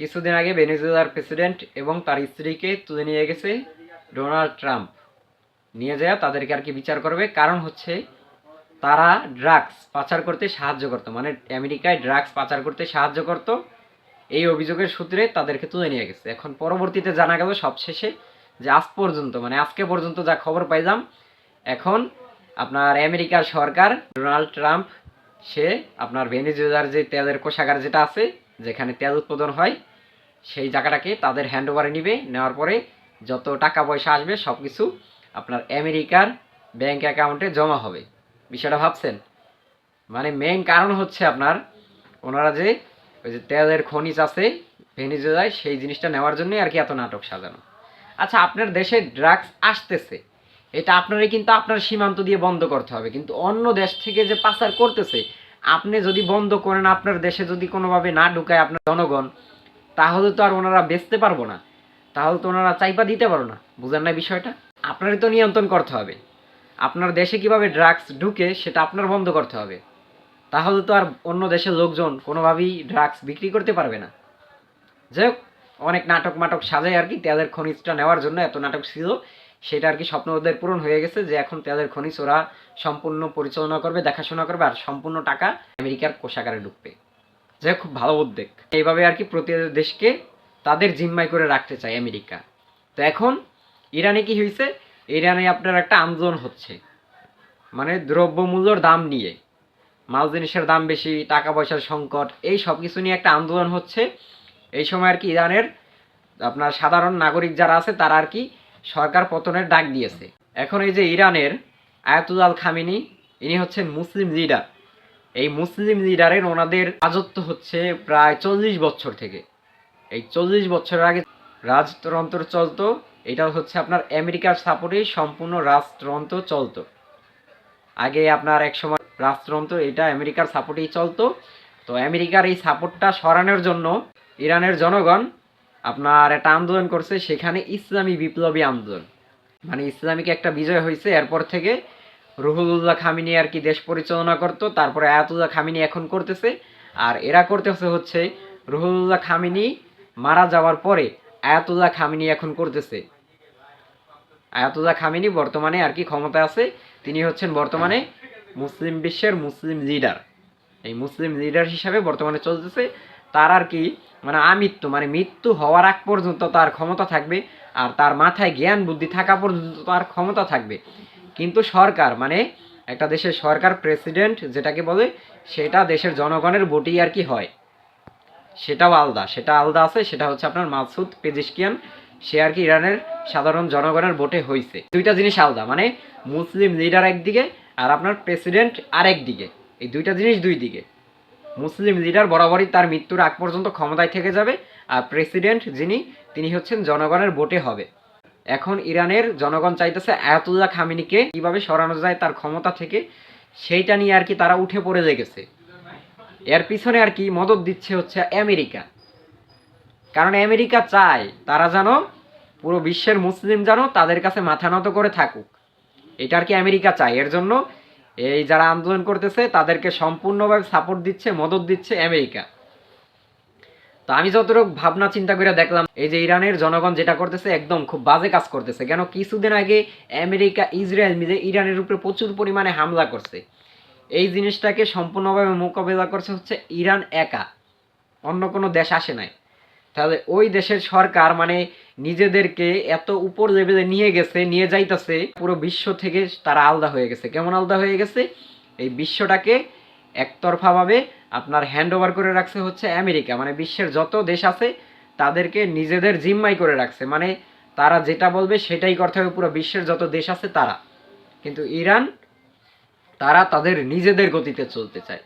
কিছুদিন আগে ভেনেজুয়েলার প্রেসিডেন্ট এবং তার স্ত্রীকে তুলে নিয়ে গেছে ডোনাল্ড ট্রাম্প। নিয়ে যায় তাদেরকে আর কি বিচার করবে, কারণ হচ্ছে তারা ড্রাগস পাচার করতে সাহায্য করতো, মানে আমেরিকায় ড্রাগস পাচার করতে সাহায্য করতো। এই অভিযোগের সূত্রে তাদেরকে তুলে নিয়ে গেছে। এখন পরবর্তীতে জানা গেল সবশেষে যে আজ পর্যন্ত, মানে আজকে পর্যন্ত যা খবর পাইলাম, এখন আপনার আমেরিকার সরকার ডোনাল্ড ট্রাম্প সে আপনার ভেনেজুয়েলার যে তেলের কোষাগার যেটা আছে, যেখানে তেল উৎপাদন হয়, সেই জায়গাটাকে তাদের হ্যান্ড ওভারে নিবে। নেওয়ার পরে যত টাকা পয়সা আসবে সব কিছু আপনার আমেরিকার ব্যাংক অ্যাকাউন্টে জমা হবে। বিষয়টা ভাবছেন? মানে মেইন কারণ হচ্ছে আপনার ওনারা যে ওই যে তেলের খনিজ আছে ভেনেজুয়েলায়, সেই জিনিসটা নেওয়ার জন্যই আর কি এত নাটক সাজানো। আচ্ছা, আপনার দেশে ড্রাগস আসতেছে, এটা আপনারই কিন্তু আপনার সীমান্ত দিয়ে বন্ধ করতে হবে, কিন্তু অন্য দেশ থেকে যে পাচার করতেছে আপনি যদি বন্ধ করেন, আপনার দেশে যদি কোনোভাবে না ঢুকায় আপনার জনগণ, তাহলে তো আর ওনারা বেচতে পারবো না, তাহলে তো ওনারা চাইপা দিতে পারো না। বুঝেন না বিষয়টা? আপনারই তো নিয়ন্ত্রণ করতে হবে। আপনার দেশে কিভাবে ড্রাগস ঢুকে সেটা আপনার বন্ধ করতে হবে, তাহলে তো আর অন্য দেশের লোকজন কোনোভাবেই ড্রাগস বিক্রি করতে পারবে না। যাই হোক, অনেক নাটক মাটক সাজায় আর কি তেলের খনিজটা নেওয়ার জন্য এত নাটক ছিল, সেটা আর কি স্বপ্ন ওদের পূরণ হয়ে গেছে যে এখন তেলের খনিজ ওরা সম্পূর্ণ পরিচালনা করবে, দেখাশোনা করবে, আর সম্পূর্ণ টাকা আমেরিকার কোষাগারে ঢুকবে। যে খুব ভালো উদ্যোগ। এইভাবে আর কি প্রতি দেশকে তাদের জিম্মায় করে রাখতে চায় আমেরিকা। তো এখন ইরানে কি হয়েছে, ইরানে আপনার একটা আন্দোলন হচ্ছে, মানে দ্রব্যমূল্যর দাম নিয়ে, মাল জিনিসের দাম বেশি, টাকা পয়সার সংকট, এই সব কিছু নিয়ে একটা আন্দোলন হচ্ছে। এই সময় আর কি ইরানের আপনার সাধারণ নাগরিক যারা আছে তারা আর কি সরকার পতনের ডাক দিয়েছে। এখন এই যে ইরানের আয়াতুল্লাহ খামেনি, ইনি হচ্ছেন মুসলিম লিডার। এই মুসলিম লিডারের ওনাদের রাজত্ব হচ্ছে প্রায় 40 বছর থেকে। এই 40 বছরের আগে রাজতন্ত্র চলতো, এটা হচ্ছে আপনার আমেরিকার সাপোর্টেই সম্পূর্ণ রাজতন্ত্র চলতো। আগে আপনার এক সময় রাজতন্ত্র এটা আমেরিকার সাপোর্টেই চলতো। তো আমেরিকার এই সাপোর্টটা সরানোর জন্য ইরানের জনগণ আপনার একটা আন্দোলন করছে, সেখানে ইসলামী বিপ্লবী আন্দোলন, মানে ইসলামিক একটা বিজয় হয়েছে। এরপর থেকে রুহুল্লাহ খামিনি আর কি দেশ পরিচালনা করতো, তারপরে আয়াতুল্লাহ খামিনি এখন করতেছে। আর এরা করতেছে হচ্ছে রুহুল্লাহ খামিনি মারা যাওয়ার পরে আয়াতুল্লাহ খামিনি এখন করতেছে। আয়াতুল্লাহ খামিনি বর্তমানে আর কি ক্ষমতা আছে, তিনি হচ্ছেন বর্তমানে মুসলিম বিশ্বের মুসলিম লিডার। এই মুসলিম লিডার হিসাবে বর্তমানে চলতেছে। তার আর কি মানে আমৃত্যু, মানে মৃত্যু হওয়ার আগ পর্যন্ত তার ক্ষমতা থাকবে, আর তার মাথায় জ্ঞান বুদ্ধি থাকা পর্যন্ত তার ক্ষমতা থাকবে। কিন্তু সরকার, মানে একটা দেশের সরকার, প্রেসিডেন্ট যেটাকে বলে, সেটা দেশের জনগণের ভোটেই আর কি হয়। সেটাও আলাদা, সেটা আলাদা আছে, সেটা হচ্ছে আপনার মাসুদ পেজিশকিয়ান, সে আর কি ইরানের সাধারণ জনগণের ভোটে হয়েছে। দুইটা জিনিস আলাদা, মানে মুসলিম লিডার একদিকে আর আপনার প্রেসিডেন্ট আরেক দিকে, এই দুইটা জিনিস দুই দিকে। মুসলিম লিডার বরাবরই তার মৃত্যুর আগ পর্যন্ত ক্ষমতায় থেকে যাবে, আর প্রেসিডেন্ট যিনি, তিনি হচ্ছেন জনগণের ভোটে হবে। এখন ইরানের জনগণ চাইতেছে আয়াতুল্লাহ খামিনিকে কিভাবে সরানো যায় তার ক্ষমতা থেকে, সেইটা নিয়ে আর কি তারা উঠে পড়ে লেগেছে। এর পিছনে আর কি মদত দিচ্ছে হচ্ছে আমেরিকা, কারণ আমেরিকা চায় তারা যেন পুরো বিশ্বের মুসলিম যেন তাদের কাছে মাথা নত করে থাকুক, এটা আর কি আমেরিকা চায়। এর জন্য এই যারা আন্দোলন করতেছে তাদেরকে সম্পূর্ণভাবে সাপোর্ট দিচ্ছে, মদত দিচ্ছে আমেরিকা। তো আমি যতটুকু ভাবনা চিন্তা করে দেখলাম, এই যে ইরানের জনগণ যেটা করতেছে একদম খুব বাজে কাজ করতেছে। কেন, কিছুদিন আগে আমেরিকা ইসরায়েল মিলে ইরানের উপরে প্রচুর পরিমাণে হামলা করছে। এই জিনিসটাকে সম্পূর্ণভাবে মোকাবেলা করছে হচ্ছে ইরান একা, অন্য কোনো দেশ আসে নাই। তাহলে ওই দেশের সরকার মানে নিজেদেরকে এত উপর লেভেলে নিয়ে গেছে, নিয়ে যাইতেছে, পুরো বিশ্ব থেকে তারা আলাদা হয়ে গেছে। কেমন আলাদা হয়ে গেছে, এই বিশ্বটাকে একতরফাভাবে আপনার হ্যান্ড ওভার করে রাখছে হচ্ছে আমেরিকা, মানে বিশ্বের যত দেশ আছে তাদেরকে নিজেদের জিম্মাই করে রাখছে, মানে তারা যেটা বলবে সেটাই করতে হবে পুরো বিশ্বের যত দেশ আছে তারা। কিন্তু ইরান, তারা তাদের নিজেদের গতিতে চলতে চায়,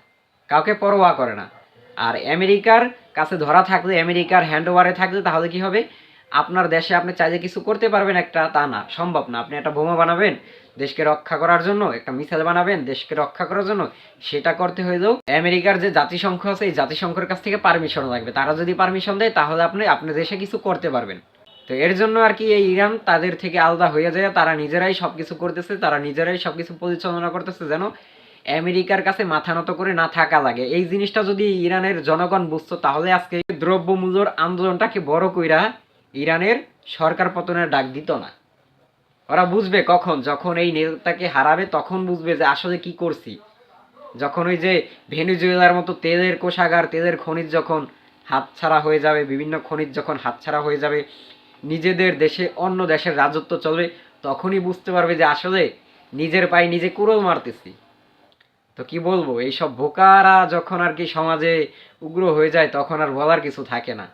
কাউকে পরোয়া করে না। আর আমেরিকার কাছে ধরা থাকলে, আমেরিকার হ্যান্ড ওভারে থাকলে, তাহলে কি হবে, আপনার দেশে আপনি চাইলে কিছু করতে পারবেন একটা, তা না, সম্ভব না। আপনি একটা বোমা বানাবেন দেশকে রক্ষা করার জন্য, একটা মিসাইল বানাবেন দেশকে রক্ষা করার জন্য, সেটা করতে হইলেও আমেরিকার যে জাতিসংঘ আছে এই জাতিসংঘের কাছ থেকে পারমিশন লাগবে। তারা যদি পারমিশন দেয় তাহলে আপনি আপনার দেশে কিছু করতে পারবেন। তো এর জন্য আর কি এই ইরান তাদের থেকে আলাদা হয়ে যায়, তারা নিজেরাই সবকিছু করতেছে, তারা নিজেরাই সবকিছু পরিচালনা করতেছে, যেন আমেরিকার কাছে মাথা নত করে না থাকা লাগে। এই জিনিসটা যদি ইরানের জনগণ বুঝতো তাহলে আজকে দ্রব্যমূল্যর আন্দোলনটাকে বড় কইরা ইরানের সরকার পতনের ডাক দিত না। ওরা বুঝবে কখন, যখন এই নেতাকে হারাবে তখন বুঝবে যে আসলে কি করছি। যখন ওই যে ভেনেজুয়েলার মতো তেলের কোষাগার, তেলের খনিজ যখন হাতছাড়া হয়ে যাবে, বিভিন্ন খনিজ যখন হাতছাড়া হয়ে যাবে, নিজেদের দেশে অন্য দেশের রাজত্ব চলবে, তখনই বুঝতে পারবে যে আসলে নিজের পায়ে নিজে কুড়োল মারতেছি। তো কি বলবো, এইসব বোকারা যখন আর কি সমাজে উগ্র হয়ে যায় তখন আর বলার কিছু থাকে না।